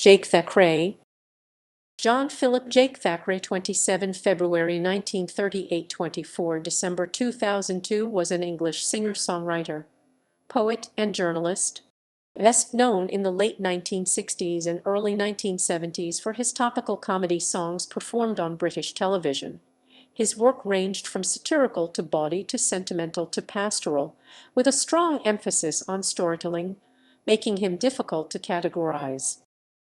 Jacques Thackray. John Philip Jake Thackray, 27 February 1938 – 24 December 2002, was an English singer-songwriter, poet, and journalist, best known in the late 1960s and early 1970s for his topical comedy songs performed on British television. His work ranged from satirical to bawdy to sentimental to pastoral, with a strong emphasis on storytelling, making him difficult to categorize.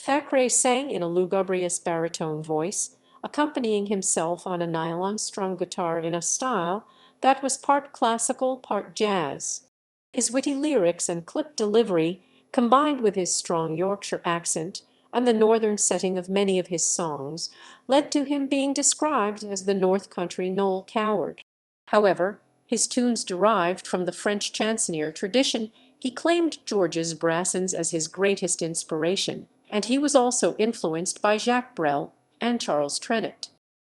Thackray sang in a lugubrious baritone voice, accompanying himself on a nylon-strung guitar in a style that was part classical, part jazz. His witty lyrics and clipped delivery, combined with his strong Yorkshire accent and the northern setting of many of his songs, led to him being described as the North Country Noël Coward. However, his tunes derived from the French chansonnier tradition. He claimed Georges Brassens as his greatest inspiration, and he was also influenced by Jacques Brel and Charles Trenet.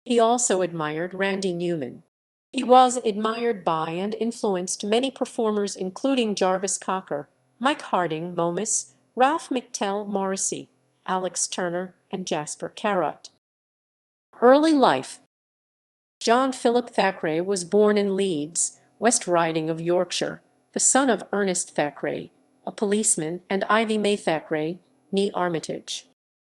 He also admired Randy Newman. He was admired by and influenced many performers including Jarvis Cocker, Mike Harding, Momus, Ralph McTell, Morrissey, Alex Turner, and Jasper Carrott. Early life. John Philip Thackray was born in Leeds, West Riding of Yorkshire, the son of Ernest Thackray, a policeman, and Ivy May Thackray, née Armitage.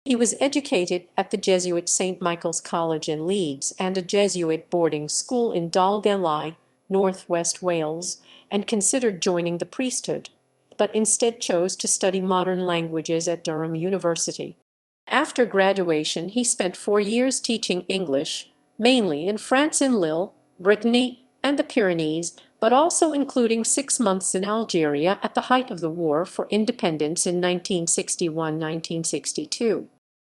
He was educated at the Jesuit St. Michael's College in Leeds and a Jesuit boarding school in Dalgelly, northwest Wales, and considered joining the priesthood, but instead chose to study modern languages at Durham University. After graduation, he spent 4 years teaching English, mainly in France in Lille, Brittany, and the Pyrenees, but also including 6 months in Algeria at the height of the War for Independence in 1961–1962.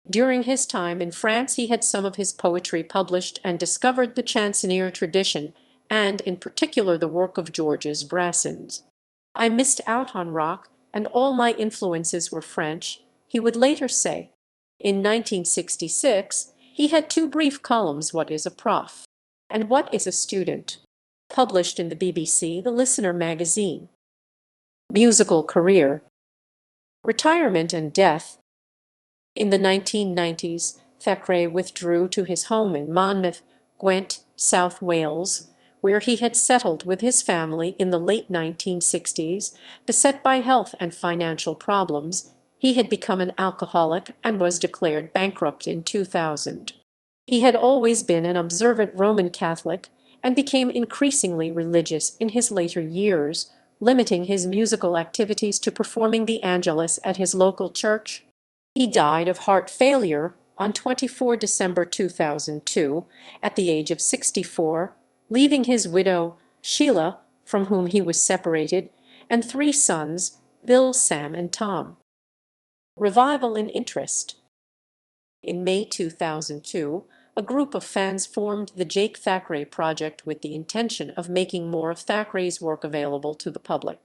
During his time in France, he had some of his poetry published and discovered the chansonnier tradition, and in particular the work of Georges Brassens. "I missed out on rock, and all my influences were French," he would later say. In 1966, he had 2 brief columns, What is a Prof? And What is a Student?, published in the BBC The Listener magazine. Musical career. Retirement and death. In the 1990s, Thackray withdrew to his home in Monmouth, Gwent, South Wales, where he had settled with his family in the late 1960s. Beset by health and financial problems, he had become an alcoholic and was declared bankrupt in 2000. He had always been an observant Roman Catholic and became increasingly religious in his later years, limiting his musical activities to performing the Angelus at his local church. He died of heart failure on 24 December 2002 at the age of 64, leaving his widow, Sheila, from whom he was separated, and 3 sons, Bill, Sam, and Tom. Revival in interest. In May 2002, a group of fans formed the Jake Thackray Project with the intention of making more of Thackray's work available to the public.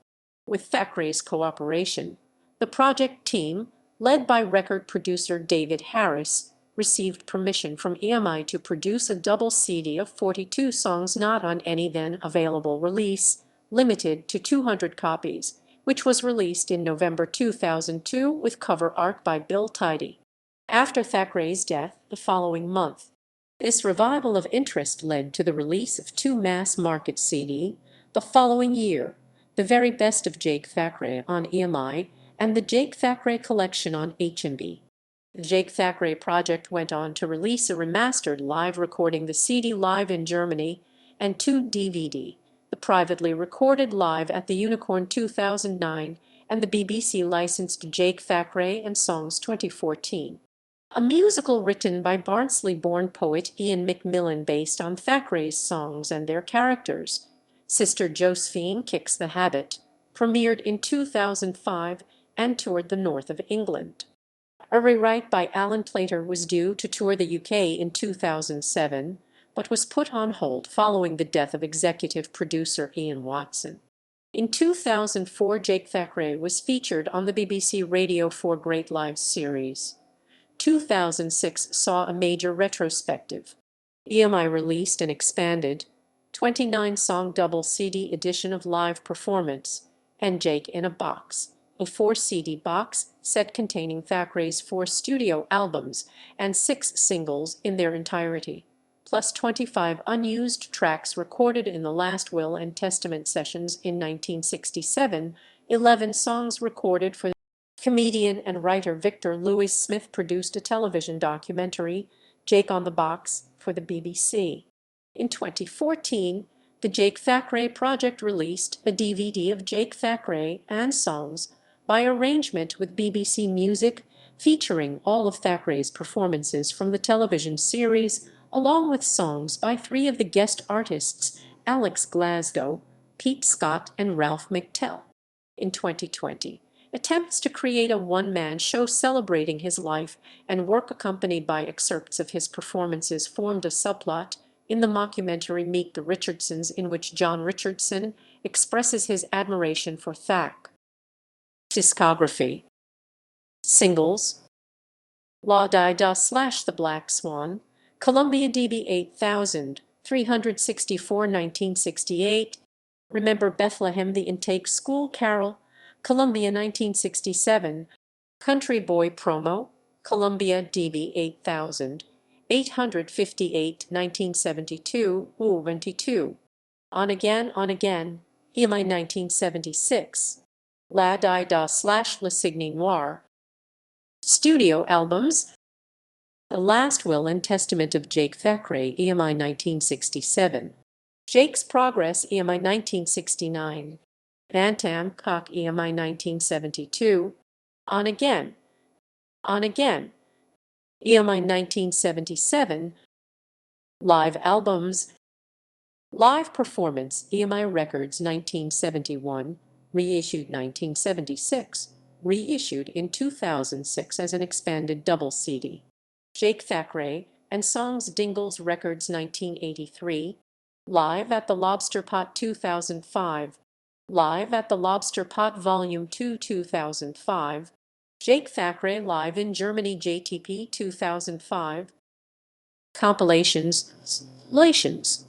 With Thackray's cooperation, the project team, led by record producer David Harris, received permission from EMI to produce a double CD of 42 songs not on any then available release, limited to 200 copies, which was released in November 2002 with cover art by Bill Tidy. After Thackray's death the following month, this revival of interest led to the release of 2 mass-market CD the following year, The Very Best of Jake Thackray on EMI and the Jake Thackray Collection on HMB. The Jake Thackray Project went on to release a remastered live recording, the CD Live in Germany, and 2 DVD, the privately recorded Live at the Unicorn 2009 and the BBC-licensed Jake Thackray and Songs 2014. A musical written by Barnsley-born poet Ian Macmillan based on Thackray's songs and their characters. Sister Josephine Kicks the Habit, premiered in 2005 and toured the north of England. A rewrite by Alan Plater was due to tour the UK in 2007, but was put on hold following the death of executive producer Ian Watson. In 2004, Jake Thackray was featured on the BBC Radio 4 Great Lives series. 2006 saw a major retrospective. EMI released an expanded 29-song double CD edition of Live Performance and Jake in a Box a 4-CD box set containing Thackray's 4 studio albums and 6 singles in their entirety, plus 25 unused tracks recorded in the Last Will and Testament sessions in 1967, 11 songs recorded for comedian and writer Victor Louis Smith produced a television documentary, Jake on the Box, for the BBC. In 2014, the Jake Thackray Project released a DVD of Jake Thackray and songs by arrangement with BBC Music, featuring all of Thackray's performances from the television series, along with songs by 3 of the guest artists, Alex Glasgow, Pete Scott, and Ralph McTell. In 2020, attempts to create a one-man show celebrating his life and work accompanied by excerpts of his performances formed a subplot in the mockumentary Meet the Richardsons, in which John Richardson expresses his admiration for Thack. Discography. Singles: La Di Da / The Black Swan, Columbia DB 8000, 364 1968, Remember Bethlehem the Intake School Carol, Columbia 1967, Country Boy Promo, Columbia DB 8000, 858 1972, 22, On Again, EMI 1976, La Di Da / Le Signe Noir. Studio albums: The Last Will and Testament of Jake Thackray, EMI 1967, Jake's Progress, EMI 1969, Bantam Cock, EMI 1972, On Again, EMI 1977. Live albums: Live Performance, EMI Records 1971, reissued 1976, reissued in 2006 as an expanded double CD. Jake Thackray and Songs, Dingles Records 1983, Live at the Lobster Pot 2005, Live at the Lobster Pot Volume 2 2005, Jake Thackray Live in Germany JTP 2005. Compilations, Lations.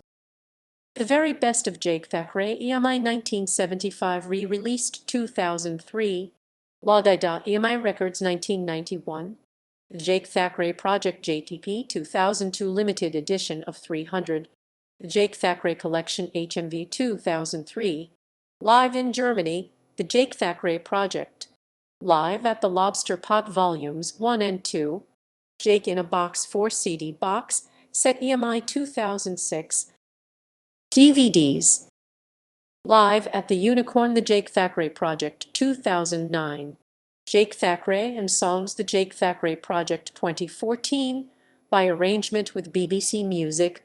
The Very Best of Jake Thackray, EMI 1975, re-released 2003, La Di Da, EMI Records 1991, The Jake Thackray Project JTP 2002 limited edition of 300, The Jake Thackray Collection HMV 2003, Live in Germany, The Jake Thackray Project, Live at the Lobster Pot Volumes 1 and 2, Jake in a Box 4-CD box, set EMI 2006. DVDs: Live at the Unicorn, The Jake Thackray Project 2009, Jake Thackray and Songs, The Jake Thackray Project 2014, by arrangement with BBC Music,